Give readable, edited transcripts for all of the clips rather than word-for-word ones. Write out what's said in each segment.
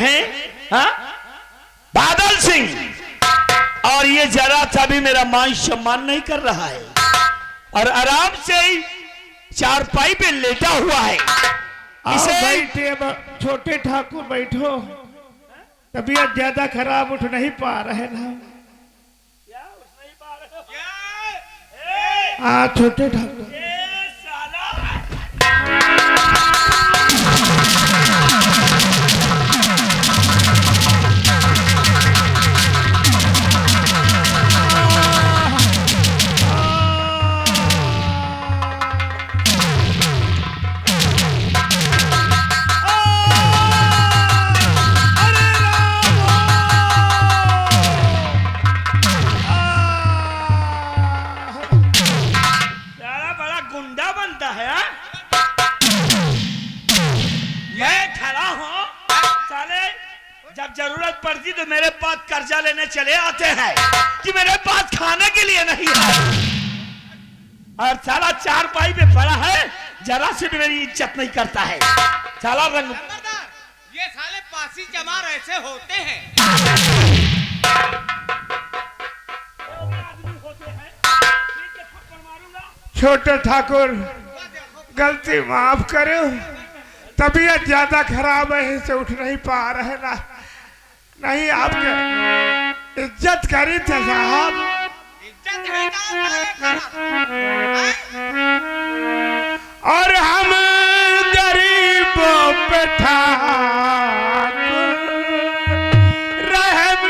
हैं हाँ? बादल सिंह और ये जरा सा भी मेरा मान सम्मान नहीं कर रहा है और आराम से चारपाई पे लेटा हुआ है। इसे बैठे छोटे ठाकुर बैठो, तबीयत ज्यादा खराब उठ नहीं पा रहे ना। हाँ छोटे ठाकुर जरूरत पड़ती तो मेरे पास कर्जा लेने चले आते हैं कि मेरे पास खाने के लिए नहीं है और साला चारपाई पे पड़ा है, जरा से भी मेरी इज्जत नहीं करता है साला रंग। ये साले पासी जमार ऐसे होते हैं। छोटे ठाकुर गलती माफ करो, तबीयत ज्यादा खराब है से उठ नहीं पा रहे ना। नहीं आपके इज्जत करी थे साहब, इज्जत है और हम गरीबों पे ठाकुर रहम।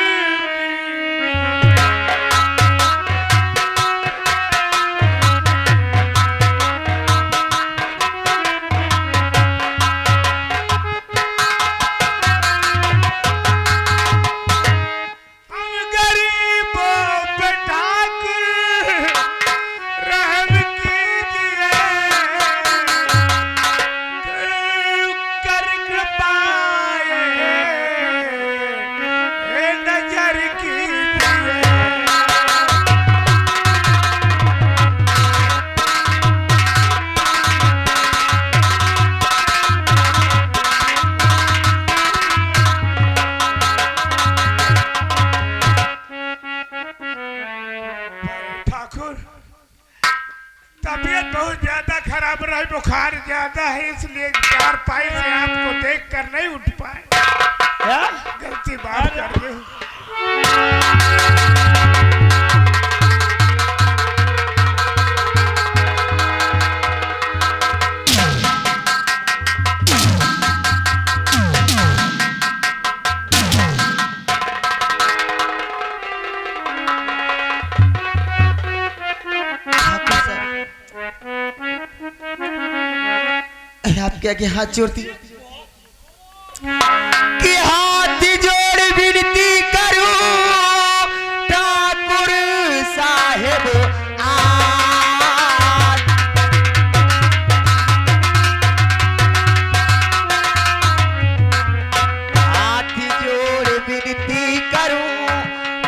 तबीयत बहुत ज्यादा खराब रही, बुखार ज्यादा है, इसलिए चारपाई से आपको देखकर नहीं उठ पाए। गलती बात कर रहे हो। आपके आगे हाथ जोड़ती कि हाथ जोड़ विनती करूं ठाकुर साहेब हाथ जोड़ विनती करूं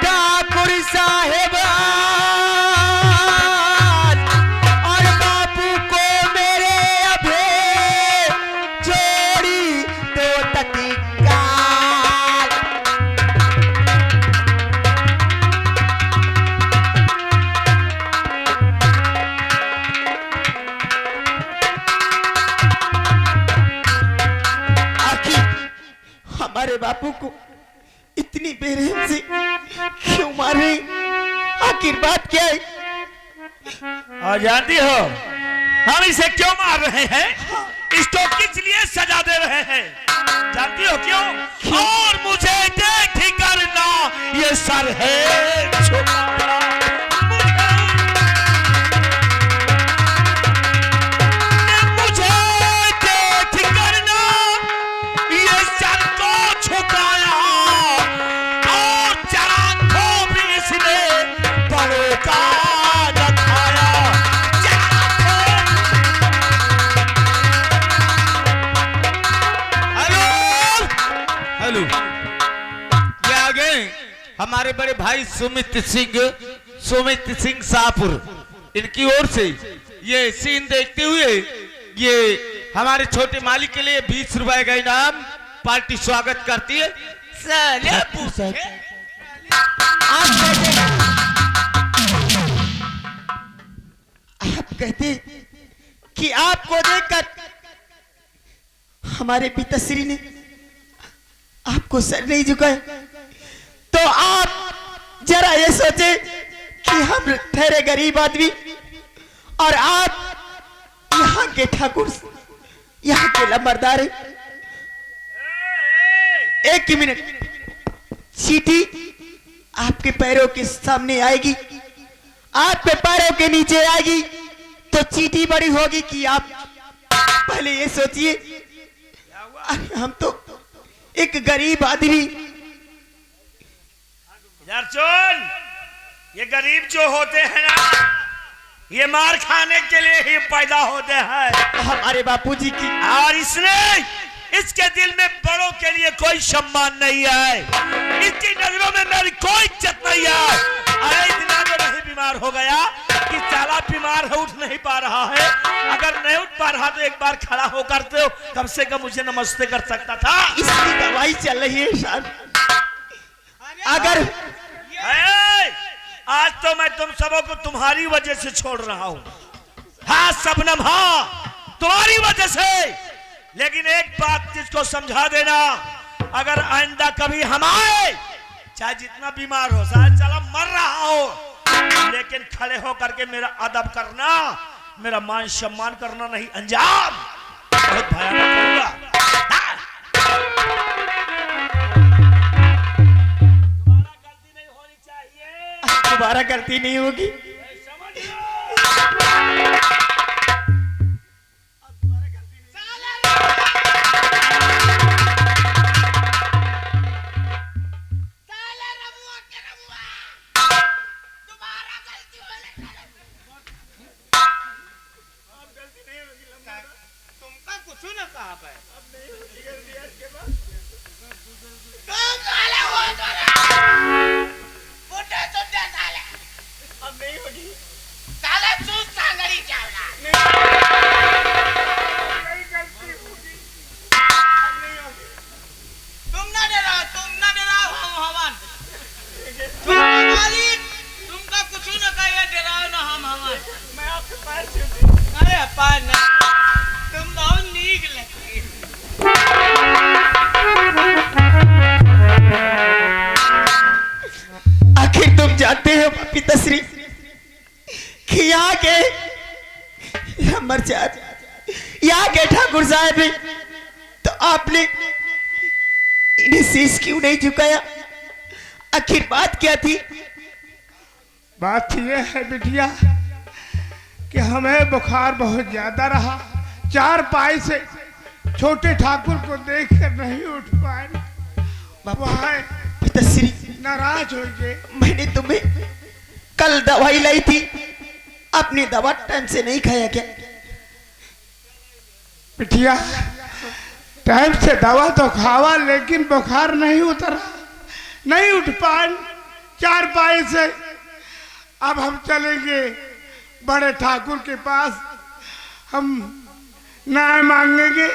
ठाकुर साहेब हमारे बापू को इतनी बेरहम से क्यों मारे? आखिर बात क्या है? और जानती हो हम इसे क्यों मार रहे हैं? इसको किस लिए सजा दे रहे हैं जानती हो क्यों? और मुझे देख ही करना ये सर है छुपा। हमारे बड़े भाई सुमित सिंह शाहपुर, इनकी ओर से ये सीन देखते हुए ये हमारे छोटे मालिक के लिए 20 रुपए का इनाम पार्टी स्वागत करती है। साले पूछे आप कहते कि आपको देखकर हमारे पिताश्री ने आपको सर नहीं झुकाया, तो आप जरा ये सोचे कि हम ठहरे गरीब आदमी और आप यहाँ के ठाकुर, यहाँ के लंबरदार हैं। एक ही मिनट, चीटी आपके पैरों के सामने आएगी, आपके पैरों के नीचे आएगी तो चीटी बड़ी होगी कि आप पहले ये सोचिए। अरे हम तो एक गरीब आदमी। यार सुन, ये गरीब जो होते हैं ना, ये मार खाने के लिए ही पैदा होते हैं हमारे बापूजी की। और इसके दिल में बड़ों के लिए कोई सम्मान नहीं है, इसकी नजरों में मेरी कोई इज्जत नहीं है। अरे इतना तो नहीं बीमार हो गया कि साला बीमार है, उठ नहीं पा रहा है। अगर नहीं उठ पा रहा तो एक बार खड़ा होकर तो कम से कम मुझे नमस्ते कर सकता था। इसकी दवाई चल रही है शायद। अगर आज तो मैं तुम सबों को तुम्हारी वजह से छोड़ रहा हूं। हाँ सबनम, हाँ तुम्हारी वजह से। लेकिन एक बात जिसको समझा देना, अगर आइंदा कभी हम आए, चाहे जितना बीमार हो, शायद चला मर रहा हो, लेकिन खड़े होकर के मेरा अदब करना, मेरा मान सम्मान करना नहीं, अंजाम बहुत भयानक होगा। दोबारा गलती नहीं होगी। आखिर तुम जानते हो पिताश्री कि यहाँ के मरचार, यहाँ के ठाकुर साहब हैं, तो आपने इन्हें शीश क्यों नहीं झुकाया? आखिर बात क्या थी? बात यह है बिटिया कि हमें बुखार बहुत ज्यादा रहा, चार पाई से छोटे ठाकुर को देखकर नहीं उठ पाए। वहाँ पिताश्री नाराज हो गए। मैंने तुम्हें कल दवाई लाई थी, अपनी दवा टाइम से नहीं खाया क्या? बिटिया टाइम से दवा तो खावा, लेकिन बुखार नहीं उतरा, नहीं उठ पाए चार पाई से। अब हम चलेंगे बड़े ठाकुर के पास, हम न्याय मांगेंगे।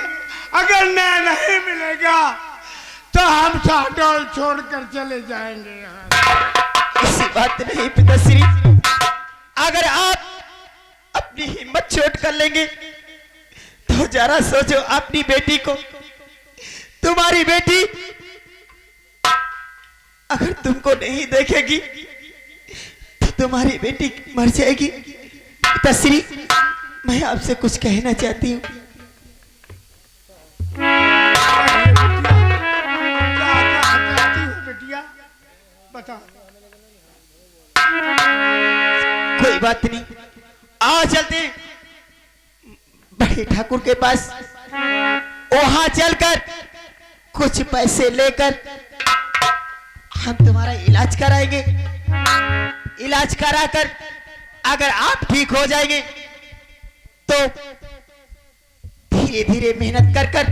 अगर न्याय नहीं मिलेगा तो हम साटोल छोड़कर चले जाएंगे यहाँ। ऐसी बात नहीं पिताश्री, अगर आप अपनी हिम्मत चोट कर लेंगे तो जरा सोचो अपनी बेटी को। तुम्हारी बेटी अगर तुमको नहीं देखेगी तो तुम्हारी बेटी मर जाएगी। पिताश्री मैं आपसे कुछ कहना चाहती हूँ। कोई बात नहीं, आओ चलते हैं बड़े ठाकुर के पास। वहां चलकर कुछ पैसे लेकर हम तुम्हारा इलाज कराएंगे। इलाज कराकर अगर आप ठीक हो जाएंगे तो धीरे धीरे मेहनत कर कर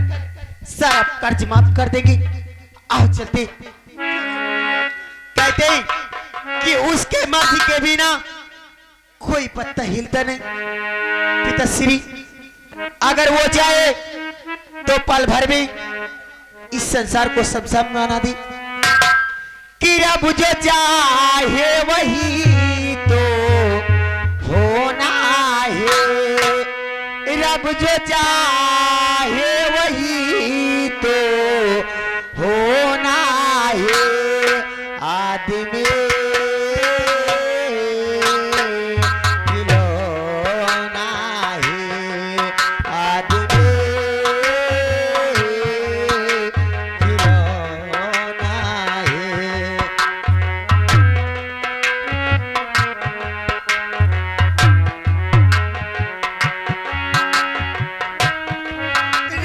सारा कर्ज माफ कर देंगे। आओ चलते। कहते हैं कि उसके माथी के बिना कोई पत्ता हिलता नहीं। पिताश्री अगर वो चाहे तो पल भर में इस संसार को समझा बना दी कि रब जो चाहे वही तो होना है, रब जो चाहे वही तो होना है। आदमी खिलौना है, आदमी खिलौना है।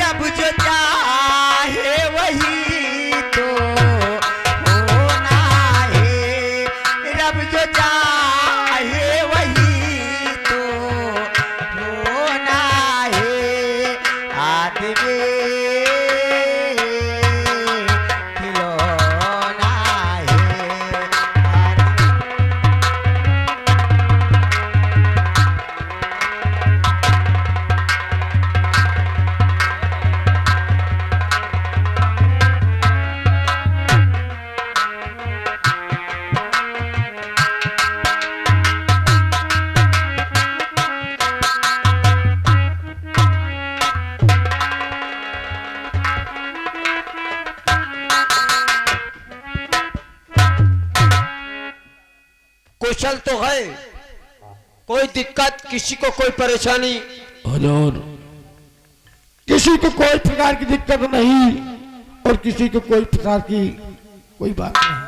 रब जो चाहे वही तो होना है, रब जो चाहे वही तो होना है। आदमी खिलौना है, कुशल तो है, कोई दिक्कत, किसी को कोई परेशानी? हुजूर, किसी को कोई प्रकार की दिक्कत नहीं और किसी को कोई प्रकार की कोई बात नहीं।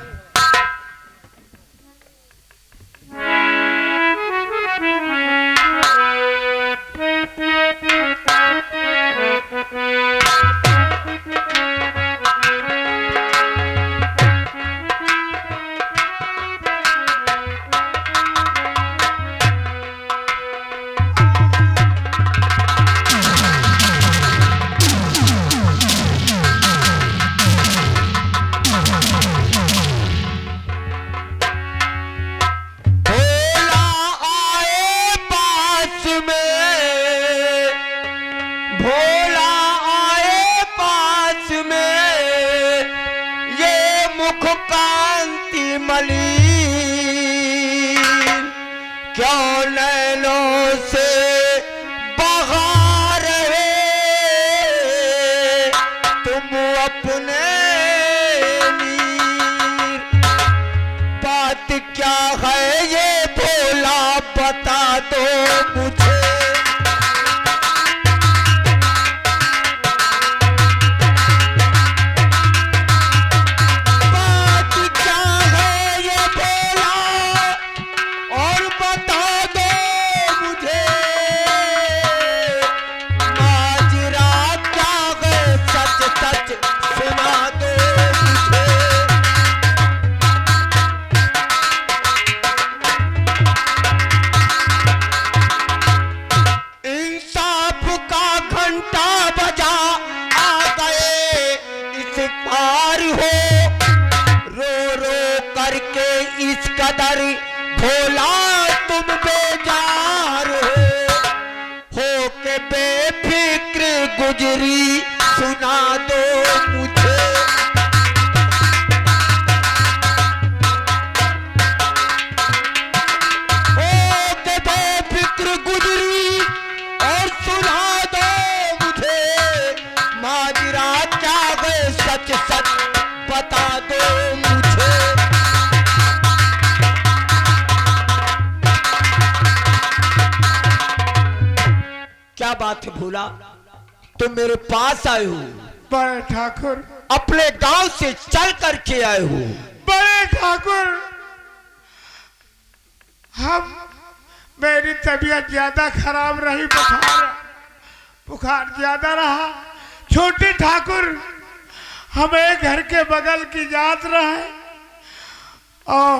भोला आए पास में, ये मुख कांति मलिन, क्यों नैनों से बहा रहे तुम अपने नीर। बात क्या है ये भोला बता दो मुझे। इस कदर भोला तुम बेजार हो के बेफिक्र गुजरी सुना दो मुझे। हो के बेफिक्र गुजरी और सुना दो मुझे। माजरा क्या है सच सच बता दो मुझे। क्या बात है भोला, तुम मेरे पास आए हो? बड़े ठाकुर, अपने गांव से चल करके आए हो? बड़े ठाकुर, मेरी तबीयत ज्यादा खराब रही, बुखार ज्यादा रहा। छोटे ठाकुर हमें घर के बगल की जात रहे और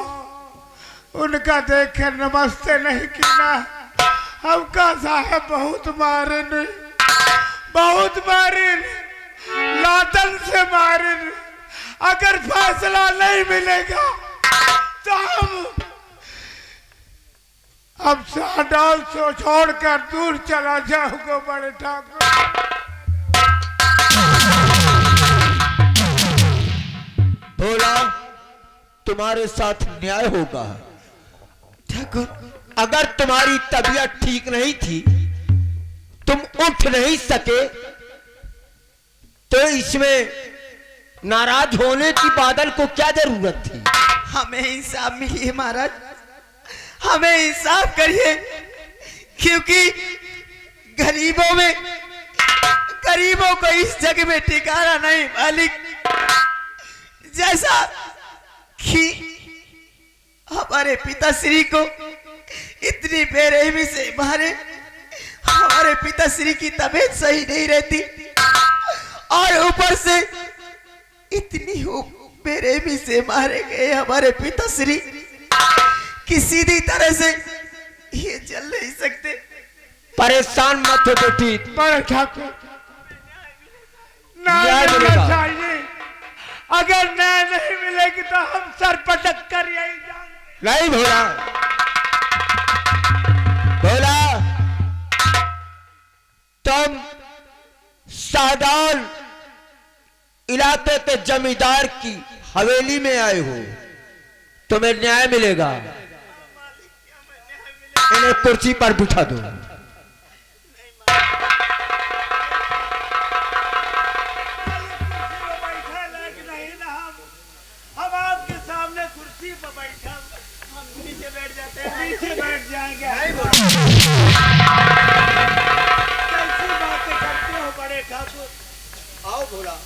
उनका देख कर नमस्ते नहीं किया। हमका साहब बहुत मारे, बहुत मारे, लातन से मारे। अगर फैसला नहीं मिलेगा तो हम साडाल से छोड़कर दूर चला जाऊंगा। बड़े ठाकुर भोला, तुम्हारे साथ न्याय होगा। ठाकुर, अगर तुम्हारी तबीयत ठीक नहीं थी, तुम उठ नहीं सके, तो इसमें नाराज होने की बादल को क्या जरूरत थी? हमें इंसाफ मिलिए महाराज, हमें इंसाफ करिए, क्योंकि गरीबों को इस जग में ठिकाना नहीं मालिक। जैसा कि हमारे पिताश्री को इतनी बेरहमी से मारे, हमारे पिताश्री की तबीयत सही नहीं रहती और ऊपर से इतनी बेरहमी से मारे गए हमारे पिताश्री कि सीधी तरह से ये चल नहीं सकते। परेशान मत हो बेटी, बड़े ठाकुर, न्याय न्याय मिलेगा। मिलना चाहिए। अगर न्याय नहीं मिलेगी तो हम सर पटक कर यही जाएंगे। नहीं भोला, भोला, तुम सादान इलाके के जमींदार की हवेली में आए हो, तुम्हें न्याय मिलेगा। इन्हें कुर्सी पर बिठा दो। हम आपके सामने कुर्सी पर बैठा, हम नीचे बैठ जाते हैं, नीचे बैठ जाएंगे। कैसी बातें करते हो बड़े ठाकुर? आओ भोला।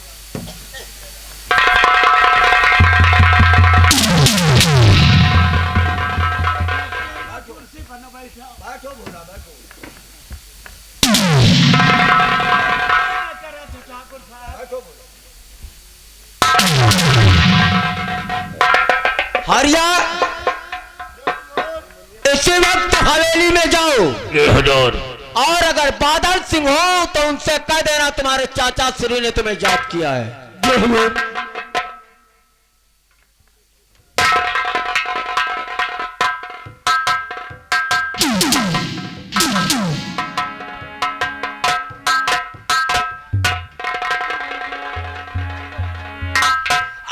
कुर्सी पर न बैठो। बैठो भोला, बैठो। क्या करे थे ठाकुर साहब? बैठो भोला। हरिया, इसी वक्त हवेली में जाओ और अगर बादल सिंह हो तो उनसे कह देना तुम्हारे चाचा श्री ने तुम्हें याद किया है।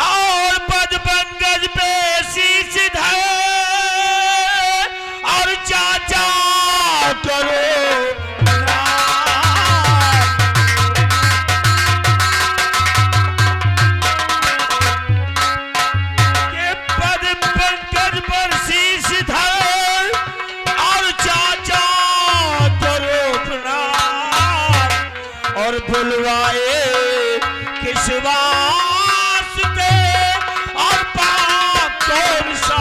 और पचपन पे शीश धरे और चाचा करो के पचपन पर शीश धरे और चाचा करो प्रणाम और बुलवाए किसवा और पाप कौन सा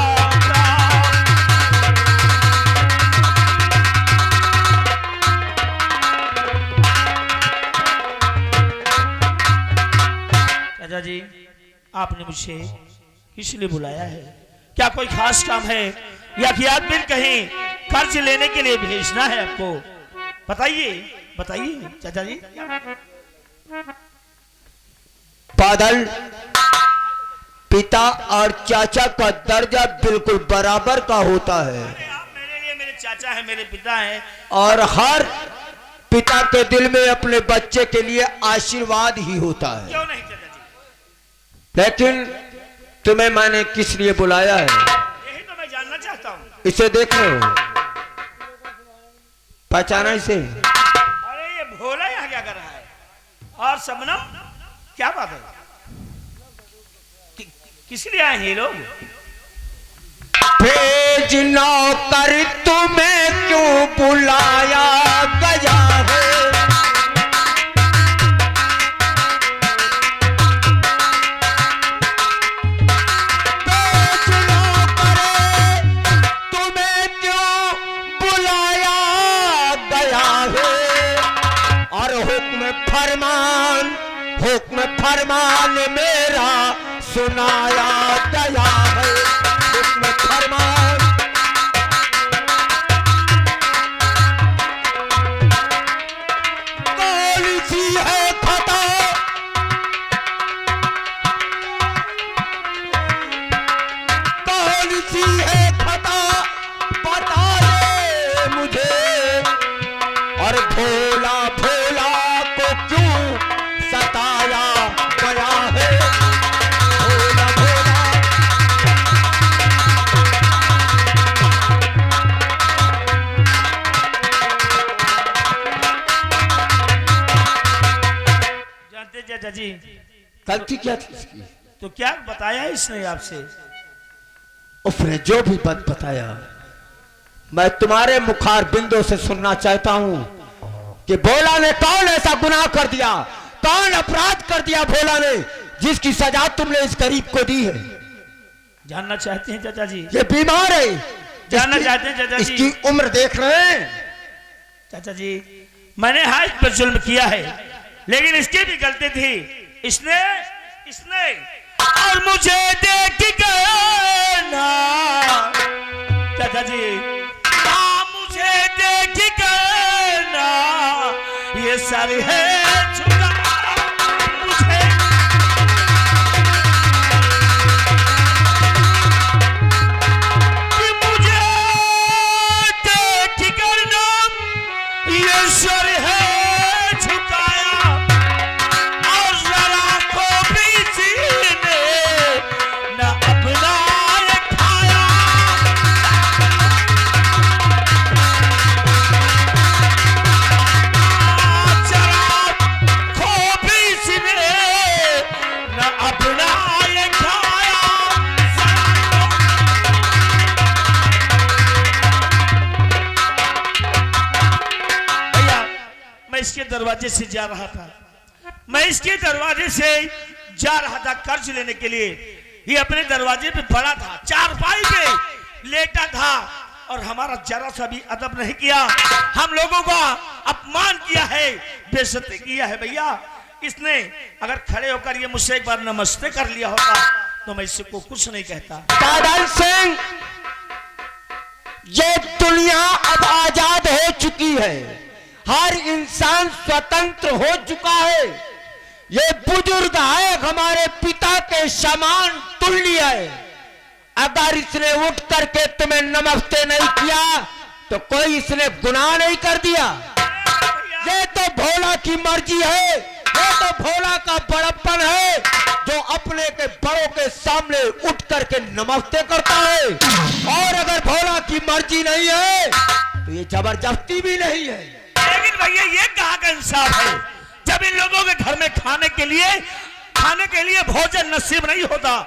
चाचा जी, आपने मुझे किस लिए बुलाया है? क्या कोई खास काम है या कि आदमी कहीं कर्ज लेने के लिए भेजना है आपको? बताइए बताइए चाचा जी। बादल, पिता और चाचा का दर्जा बिल्कुल बराबर का होता है आप मेरे लिए मेरे चाचा है, मेरे पिता है। और हर पिता के दिल में अपने बच्चे के लिए आशीर्वाद ही होता है। क्यों नहीं चाचा जी? लेकिन तुम्हें मैंने किस लिए बुलाया है, यही तो मैं जानना चाहता हूँ। इसे देख रहे हो? पहचाना इसे? अरे ये भोला यहाँ क्या कर रहा है? और सबनम, क्या बात है? किस लिए आए हैं ये लोग? भेज नौकर तुम्हें क्यों बुलाया गया है? भेज नौकर तुम्हें क्यों बुलाया गया है? और हुक्म फरमान मेरा सुनाया गया है। हुक्म फरमान कौन सी है खता? कौन सी है खता? बता दे मुझे। और भोला भोला को क्यों सताया गया है? भोला भोला गलती क्या थी इसकी? तो क्या बताया इसने आपसे? उसने जो भी बात बताया मैं तुम्हारे मुखार बिंदु से सुनना चाहता हूं कि भोला ने कौन ऐसा गुनाह कर दिया, कौन अपराध कर दिया भोला ने, जिसकी सजा तुमने इस गरीब को दी है। जानना चाहते हैं चाचा जी? ये बीमार है, जानना चाहते हैं चाचा जी? इसकी उम्र देख रहे हैं चाचा जी, मैंने हाँ इस पर जुल्म किया है, लेकिन इसकी भी गलती थी। इसने और मुझे देख गए ना चाचा जी, मुझे देख गए ना, ये सारी है झुका मुझे। कि मुझे देख कर ना, ये सर है झुकाया, और जरा को भी जीने न अपना ये खाया। जरा को भी जीने न अपना ये खाया। भैया, मैं इसके दरवाजे से जा रहा था, मैं इसके दरवाजे से जा रहा था कर्ज लेने के लिए। ये अपने दरवाजे पे पड़ा था, चारपाई पे लेटा था, और हमारा जरा सा भी अदब नहीं किया, हम लोगों का अपमान किया है, बेइज्जती किया है। भैया, इसने अगर खड़े होकर ये मुझसे एक बार नमस्ते कर लिया होता तो मैं इससे को कुछ नहीं कहता। बादल सिंह, ये दुनिया अब आजाद हो चुकी है, हर इंसान स्वतंत्र हो चुका है। ये बुजुर्ग है, हमारे पिता के समान तुल्य है। अगर इसने उठ करके तुम्हें नमस्ते नहीं किया तो कोई इसने गुनाह नहीं कर दिया। ये तो भोला की मर्जी है, ये तो भोला का बड़प्पन है, जो अपने के बड़ों के सामने उठ करके नमस्ते करता है। और अगर भोला की मर्जी नहीं है तो ये जबरदस्ती भी नहीं है। लेकिन भैया, ये कहाँ का इंसाफ है, जब इन लोगों के घर में खाने के लिए भोजन नसीब नहीं होता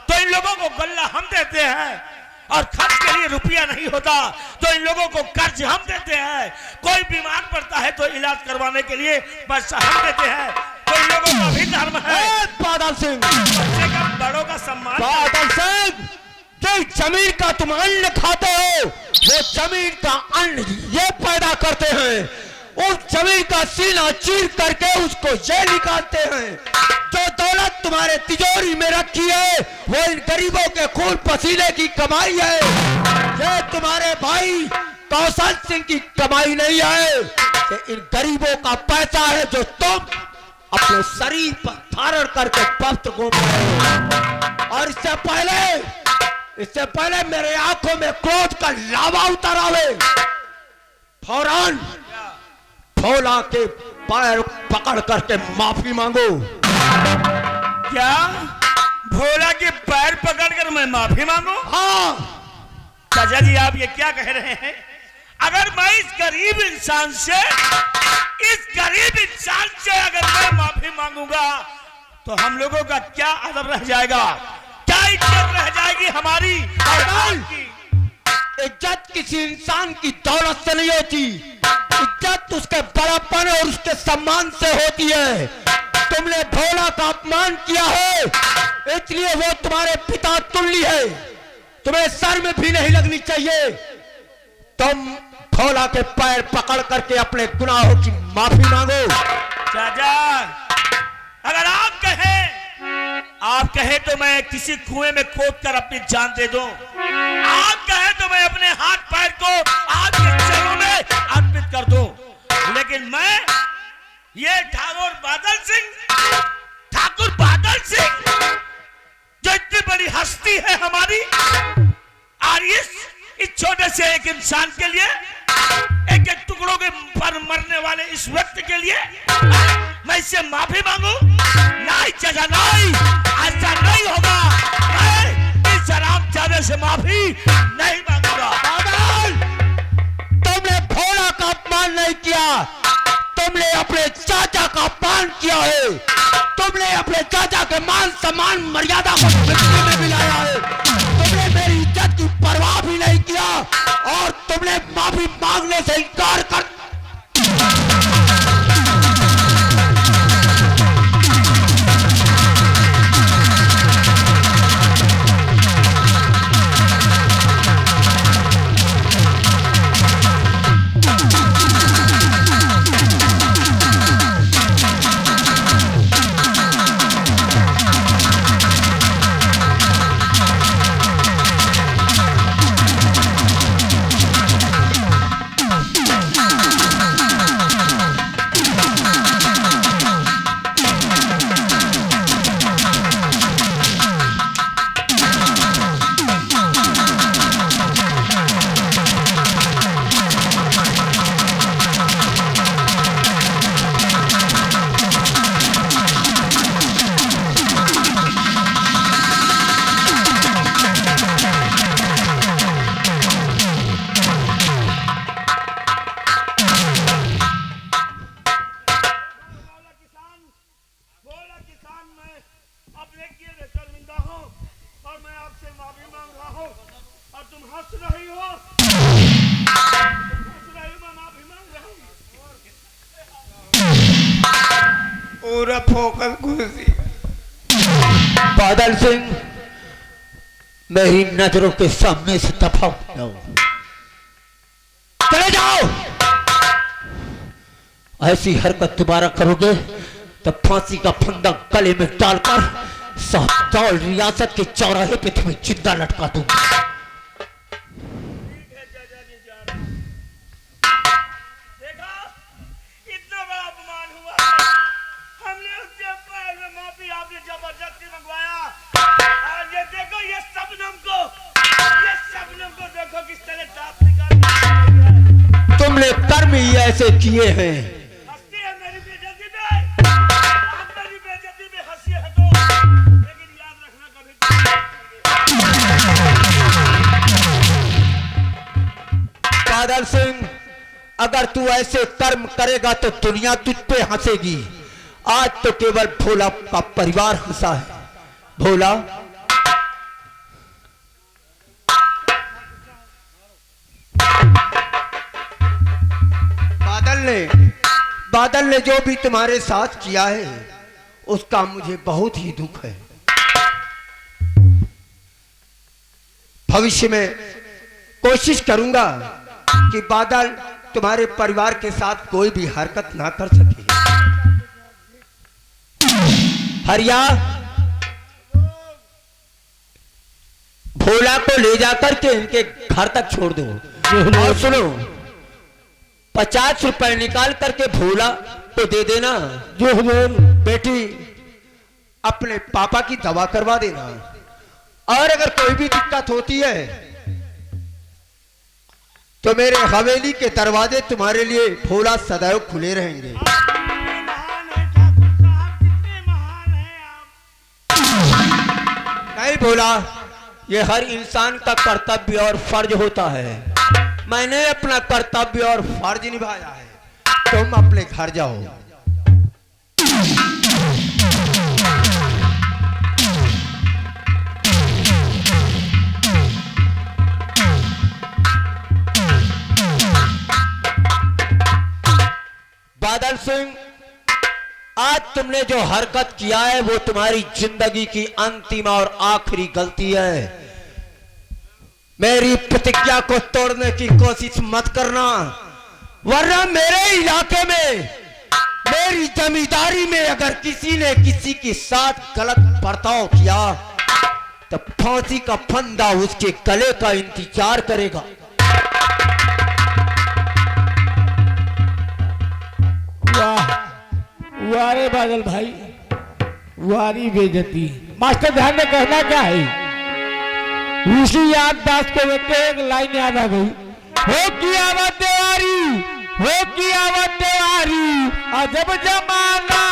तो इन लोगों को गल्ला हम देते हैं, और खर्च के लिए रुपया नहीं होता तो इन लोगों को कर्ज हम देते हैं। कोई बीमार पड़ता है तो इलाज करवाने के लिए पैसा हम देते हैं। तो इन लोगों का भी धर्म है। बादल सिंह, बच्चे का बड़ों का सम्मान। बादल सिंह, जिस जमीन का तुम अन्न खाते हो वो जमीन का अन्न ये पैदा करते हैं। उस जमीन का सीना चीर करके उसको ये निकालते हैं। जो दौलत तुम्हारे तिजोरी में रखी है वो इन गरीबों के खून पसीने की कमाई है। ये तुम्हारे भाई कौशल सिंह की कमाई नहीं है, ये इन गरीबों का पैसा है जो तुम अपने शरीर पर धारण करके पवित्र घूम रहे हो। और इससे पहले मेरे आंखों में क्रोध का लावा उतर आवे, फौरन भोला के पैर पकड़ करके माफी मांगो। क्या भोला के पैर पकड़कर मैं माफी मांगू? हाँ चाचा जी, आप ये क्या कह रहे हैं? अगर मैं इस गरीब इंसान से अगर मैं माफी मांगूंगा तो हम लोगों का क्या अदब रह जाएगा, क्या इज्जत रह जाएगी हमारी? इज्जत किसी इंसान की दौलत से नहीं होती, इज्जत उसके बड़प्पन और उसके सम्मान से होती है। तुमने भोला का अपमान किया है, इसलिए वो तुम्हारे पिता तुल्य है, तुम्हें शर्म में भी नहीं लगनी चाहिए। तुम भोला के पैर पकड़ करके अपने गुनाहों की माफी मांगो। चाचा, अगर आप कहें तो मैं किसी कुएं में खोद कर अपनी जान दे दूं। आप कहें तो मैं अपने हाथ पैर को आपके चरणों में अर्पित कर दूं। लेकिन मैं ये ठाकुर बादल सिंह जो इतनी बड़ी हस्ती है हमारी, और इस छोटे से एक इंसान के लिए, एक एक टुकड़ों के पर मरने वाले इस व्यक्ति के लिए मैं इससे माफी मांगू? नहीं चाचा, नहीं, ऐसा नहीं होगा। मैं इस हरामजादे से माफी नहीं मांगूंगा। बादल, तुमने भोला का अपमान नहीं किया, तुमने अपने चाचा का अपमान किया है। तुमने अपने चाचा के मान सम्मान मर्यादा को मिट्टी में मिलाया है। तुमने मेरी इज्जत की परवाह भी नहीं किया और तुमने माफी मांगने से इनकार कर पूरा फोकस घुसी। बादल सिंह, मेरी नजरों के सामने से दफा हो जाओ, चले जाओ। ऐसी हरकत दोबारा करोगे तो फांसी का फंदा गले में डालकर साहौल रियासत के चौराहे पे तुम्हें जिंदा लटका दूंगा। देखा, इतना बड़ा अपमान हुआ। हमने उसके पैर में माफी आपने जबरदस्ती मंगवाया। और ये देखो, ये शबनम को देखो किस तरह दांत निकाल। तुमने कर्म ही ऐसे किए हैं। हंसती है मेरी बेइज्जती पे। आप मेरी बेइज्जती पे हंसी है तो, लेकिन याद रखना कभी। बादल सिंह, अगर तू ऐसे कर्म करेगा तो दुनिया तुझ पे हंसेगी। आज तो केवल भोला का परिवार हंसा है। भोला, बादल ने जो भी तुम्हारे साथ किया है उसका मुझे बहुत ही दुख है। भविष्य में कोशिश करूंगा कि बादल तुम्हारे परिवार के साथ कोई भी हरकत ना कर सके। हरिया, भोला को ले जाकर के इनके घर तक छोड़ दो। और सुनो, 50 रुपए निकाल करके भोला को दे देना। जो बेटी, अपने पापा की दवा करवा देना। और अगर कोई भी दिक्कत होती है तो मेरे हवेली के दरवाजे तुम्हारे लिए भोला सदैव खुले रहेंगे। महान है ठाकुर साहब, कितने महान हैं आप। नहीं भोला, ये हर इंसान का कर्तव्य और फर्ज होता है। मैंने अपना कर्तव्य और फर्ज निभाया है। तुम अपने घर जाओ। बादल सिंह, आज तुमने जो हरकत किया है वो तुम्हारी जिंदगी की अंतिम और आखिरी गलती है। मेरी प्रतिज्ञा को तोड़ने की कोशिश मत करना, वरना मेरे इलाके में, मेरी जमींदारी में अगर किसी ने किसी के साथ गलत बर्ताव किया तो फांसी का फंदा उसके गले का इंतजार करेगा। वाह वाह रे बादल भाई, वारी बेइज्जती। मास्टर ध्यान में कहना क्या है, उसी याददाश्त को देखते एक लाइन याद आ गई। हो की आवत देवारी, हो की आवत देवारी, अजब जमाना